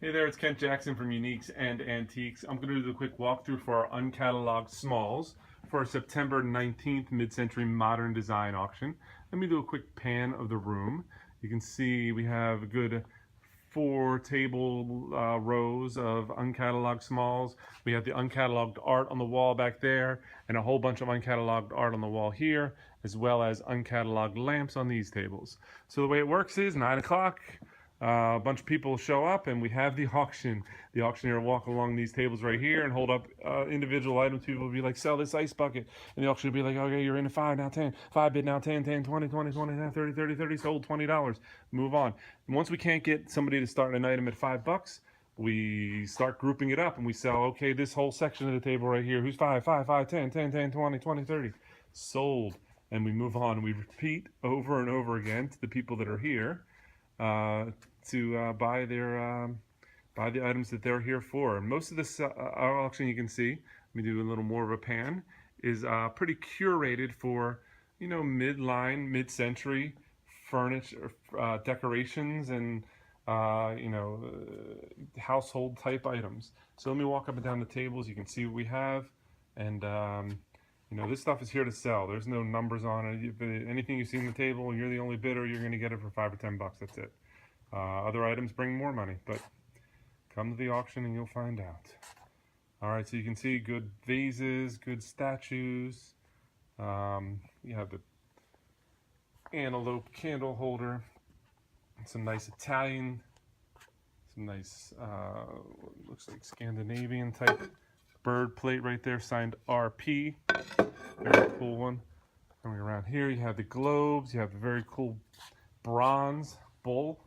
Hey there, it's Kent Jackson from Uniques and Antiques. I'm going to do a quick walkthrough for our uncatalogued smalls for our September 19th mid-century modern design auction. Let me do a quick pan of the room. You can see we have a good 4 table rows of uncatalogued smalls. We have the uncatalogued art on the wall back there and a whole bunch of uncatalogued art on the wall here, as well as uncatalogued lamps on these tables. So the way it works is 9 o'clock. A bunch of people show up and we have the auction. The auctioneer will walk along these tables right here and hold up individual items. People will be like, sell this ice bucket. And the auctioneer will be like, okay, you're in at 5, now 10. 5 bid, now 10, 10, 20, 20, 20, now 30, 30, 30, sold $20. Move on. And once we can't get somebody to start an item at $5, we start grouping it up and we sell, okay, this whole section of the table right here. Who's 5, 5, 5, 10, 10, 10, 20, 20, 30. Sold. And we move on. We repeat over and over again to the people that are here. To buy the items that they're here for. And most of this auction, you can see, let me do a little more of a pan, is pretty curated for, you know, mid-century furniture, decorations, and household type items. So let me walk up and down the tables. You can see what we have, and this stuff is here to sell. There's no numbers on it. Anything you see on the table, you're the only bidder, you're going to get it for 5 or 10 bucks. That's it. Other items bring more money, but come to the auction and you'll find out. All right, so you can see good vases, good statues. You have the antelope candle holder, some nice Italian, some nice, looks like Scandinavian type bird plate right there, signed RP. Very cool one. Coming around here, you have the globes. You have a very cool bronze bull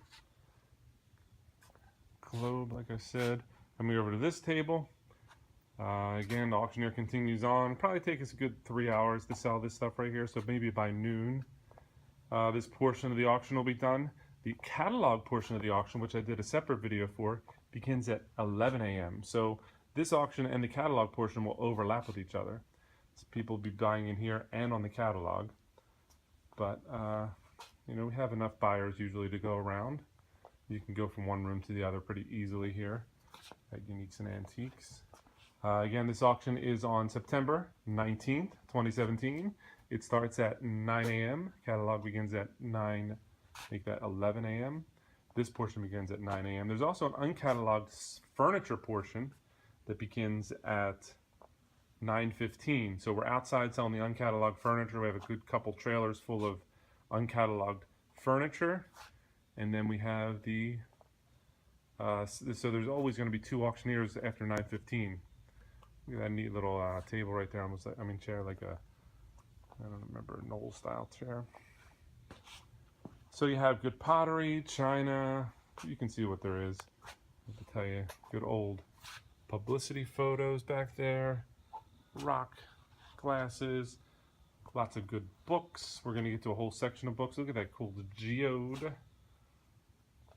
globe, like I said. Coming over to this table. Again, the auctioneer continues on. Probably take us a good 3 hours to sell this stuff right here, so maybe by noon this portion of the auction will be done. The catalog portion of the auction, which I did a separate video for, begins at 11 a.m. So this auction and the catalog portion will overlap with each other. So people will be buying in here and on the catalog. But, we have enough buyers usually to go around. You can go from one room to the other pretty easily here at Uniques and Antiques. Again, this auction is on September 19th, 2017. It starts at 9 a.m. Catalog begins at 9, make that 11 a.m. This portion begins at 9 a.m. There's also an uncatalogued furniture portion that begins at 9:15. So we're outside selling the uncatalogued furniture. We have a good couple trailers full of uncatalogued furniture. And then we have the, so there's always going to be 2 auctioneers after 9:15. Look at that neat little table right there, almost like, chair, like a, I don't remember, Knoll style chair. So you have good pottery, china, you can see what there is. I have to tell you, good old publicity photos back there, rock glasses, lots of good books. We're going to get to a whole section of books. Look at that cool geode.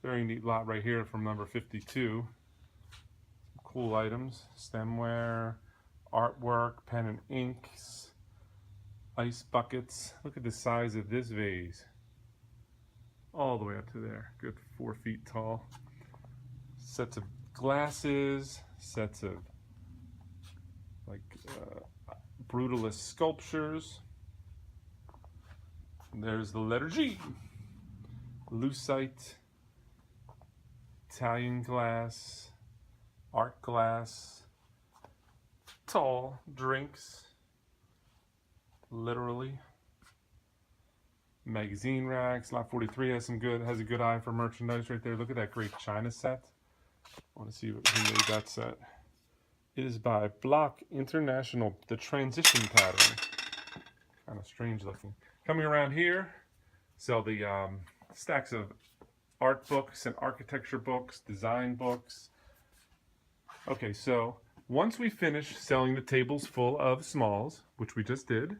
Very neat lot right here from number 52. Cool items, stemware, artwork, pen and inks, ice buckets. Look at the size of this vase. All the way up to there, good 4 feet tall. Sets of glasses, sets of brutalist sculptures. And there's the letter G. Lucite, Italian glass, art glass, tall drinks, literally. Magazine racks. Lot 43 has a good eye for merchandise right there. Look at that great china set. I want to see who made that set. It is by Block International, the transition pattern. Kind of strange looking. Coming around here, sell the stacks of art books and architecture books, design books. Okay, so once we finish selling the tables full of smalls, which we just did,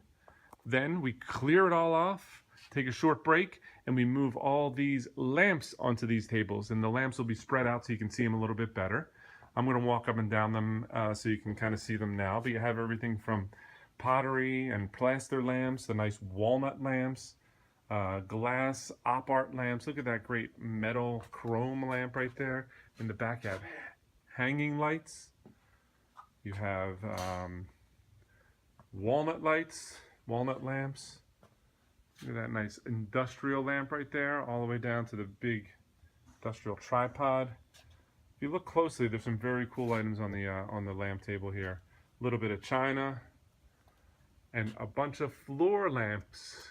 then we clear it all off, take a short break, and we move all these lamps onto these tables, and the lamps will be spread out so you can see them a little bit better. I'm going to walk up and down them so you can kind of see them now, but you have everything from pottery and plaster lamps, the nice walnut lamps, glass op art lamps. Look at that great metal chrome lamp right there. In the back you have hanging lights. You have walnut lights, walnut lamps. Look at that nice industrial lamp right there, all the way down to the big industrial tripod. If you look closely, there's some very cool items on the lamp table here. A little bit of china and a bunch of floor lamps.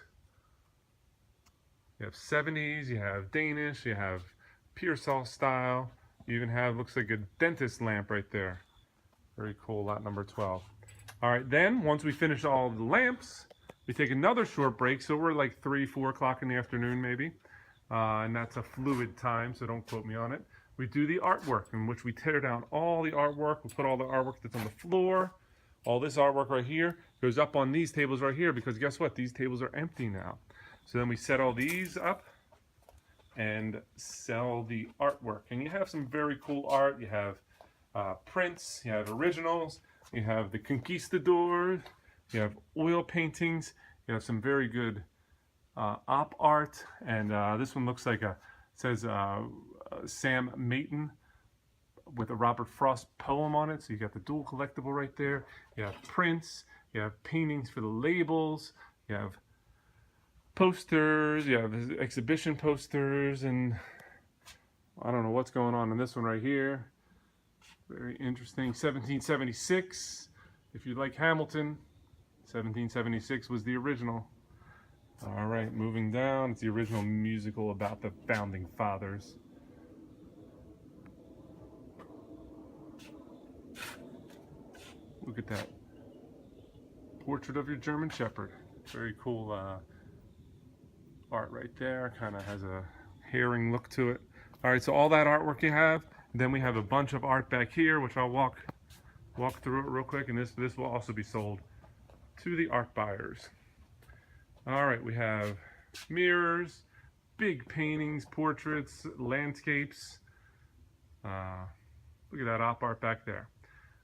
You have 70s, you have Danish, you have Pearsall style. You even have, looks like a dentist lamp right there. Very cool, lot number 12. All right, then once we finish all the lamps, we take another short break. So we're like 3, 4 o'clock in the afternoon maybe. And that's a fluid time, so don't quote me on it. We do the artwork, in which we tear down all the artwork. We put all the artwork that's on the floor. All this artwork right here goes up on these tables right here, because guess what? These tables are empty now. So then we set all these up and sell the artwork. And you have some very cool art. You have prints, you have originals, you have the conquistadors, you have oil paintings, you have some very good op art. And this one looks like says Sam Mayton with a Robert Frost poem on it. So you got the dual collectible right there. You have prints, you have paintings for the labels, you have posters, you have exhibition posters, and I don't know what's going on in this one right here. Very interesting. 1776. If you like Hamilton, 1776 was the original. All right, moving down. It's the original musical about the founding fathers. Look at that. Portrait of your German Shepherd. Very cool art right there. Kind of has a herring look to it. All right, so all that artwork you have. Then we have a bunch of art back here, which I'll walk through it real quick. And this will also be sold to the art buyers. All right, we have mirrors, big paintings, portraits, landscapes. Look at that op art back there.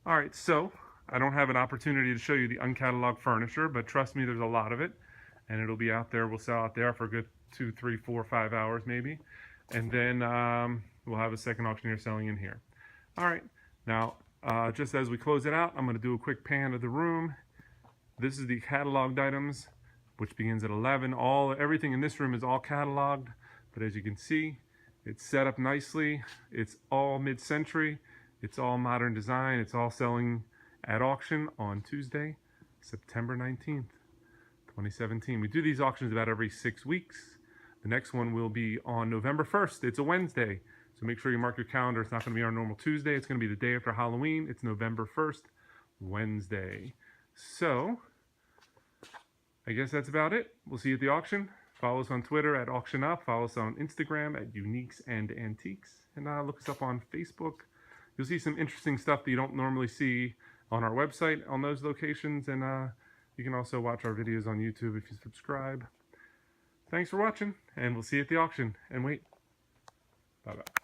All right, so I don't have an opportunity to show you the uncatalogued furniture, but trust me, there's a lot of it. And it'll be out there. We'll sell out there for a good 2, 3, 4, 5 hours maybe. And then we'll have a second auctioneer selling in here. All right, now just as we close it out, I'm going to do a quick pan of the room. This is the cataloged items, which begins at 11. Everything in this room is all cataloged, but as you can see, it's set up nicely. It's all mid-century. It's all modern design. It's all selling at auction on Tuesday, September 19th, 2017. We do these auctions about every 6 weeks. The next one will be on November 1st. It's a Wednesday, so make sure you mark your calendar. It's not going to be our normal Tuesday. It's going to be the day after Halloween. It's November 1st, Wednesday. So I guess that's about it. We'll see you at the auction. Follow us on Twitter at AuctionUp. Follow us on Instagram at Uniques and Antiques. And look us up on Facebook. You'll see some interesting stuff that you don't normally see on our website on those locations. And you can also watch our videos on YouTube if you subscribe. Thanks for watching, and we'll see you at the auction. And wait. Bye-bye.